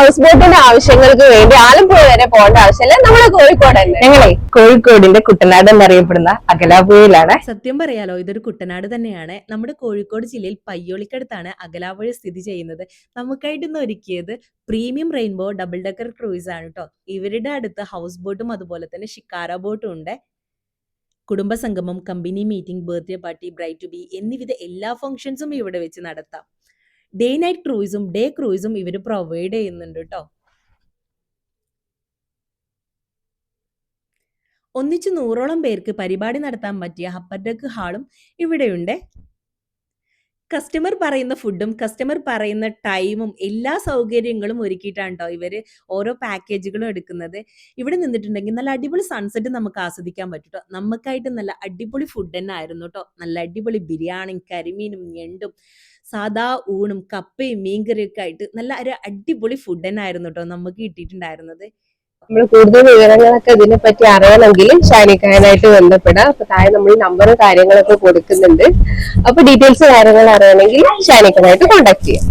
House ബോട്ടിന്റെ ആവശ്യങ്ങൾക്ക് വേണ്ടി ആലപ്പുഴ വരെ പോകേണ്ട ആവശ്യമില്ല, നമ്മളെ കോഴിക്കോട് തന്നെ. ഞങ്ങളെ കോഴിക്കോടിന്റെ കുട്ടനാട് എന്നറിയപ്പെടുന്ന അകലാപ്പുഴയിലാണ്. സത്യം പറയാലോ, ഇതൊരു കുട്ടനാട് തന്നെയാണ്. നമ്മുടെ കോഴിക്കോട് ജില്ലയിൽ പയ്യോളിക്കടുത്താണ് അകലാപ്പുഴ സ്ഥിതി ചെയ്യുന്നത്. നമുക്കായിട്ടൊന്ന് ഒരുക്കിയത് premium rainbow double decker cruise ആണ് കേട്ടോ. ഇവരുടെ അടുത്ത് ഹൗസ് ബോട്ടും അതുപോലെ തന്നെ ഷിക്കാര ബോട്ടും ഉണ്ട്. കുടുംബസംഗമം, company meeting, birthday party, bride to be എന്നിവിധ എല്ലാ ഫംഗ്ഷൻസും ഇവിടെ വെച്ച് നടത്താം. ഡേ നൈറ്റ് ക്രൂയിസും ഡേ ക്രൂയിസും ഇവർ പ്രൊവൈഡ് ചെയ്യുന്നുണ്ട് കേട്ടോ. ഒന്നിച്ച് 100ഓളം പേർക്ക് പരിപാടി നടത്താൻ പറ്റിയ അപ്പർ ഡെക്ക് ഹാളും ഇവിടെയുണ്ട്. കസ്റ്റമർ പറയുന്ന ഫുഡും കസ്റ്റമർ പറയുന്ന ടൈമും എല്ലാ സൗകര്യങ്ങളും ഒരുക്കിയിട്ടാണ് കേട്ടോ ഇവർ ഓരോ പാക്കേജുകളും എടുക്കുന്നത്. ഇവിടെ നിന്നിട്ടുണ്ടെങ്കിൽ നല്ല അടിപൊളി സൺസെറ്റ് നമുക്ക് ആസ്വദിക്കാൻ പറ്റും കേട്ടോ. നമുക്കായിട്ട് നല്ല അടിപൊളി ഫുഡ് തന്നെ ആയിരുന്നു കേട്ടോ. നല്ല അടിപൊളി ബിരിയാണിയും കരിമീനും ഞണ്ടും സാദാ ഊണും കപ്പയും മീൻകറിയൊക്കെ ആയിട്ട് നല്ല ഒരു അടിപൊളി ഫുഡ് തന്നെ ആയിരുന്നു കേട്ടോ നമുക്ക് കിട്ടിയിട്ടുണ്ടായിരുന്നത്. നമ്മൾ കൂടുതൽ വിവരങ്ങളൊക്കെ ഇതിനെ പറ്റി അറിയണമെങ്കിൽ ഷാനിക്കാനായിട്ട് ബന്ധപ്പെടാം. അപ്പൊ താഴെ നമ്മൾ നമ്പറും കാര്യങ്ങളൊക്കെ കൊടുക്കുന്നുണ്ട്. അപ്പൊ ഡീറ്റെയിൽസ് കാര്യങ്ങൾ അറിയണമെങ്കിൽ ഷാനിക്കനായിട്ട് കോൺടാക്ട് ചെയ്യാം.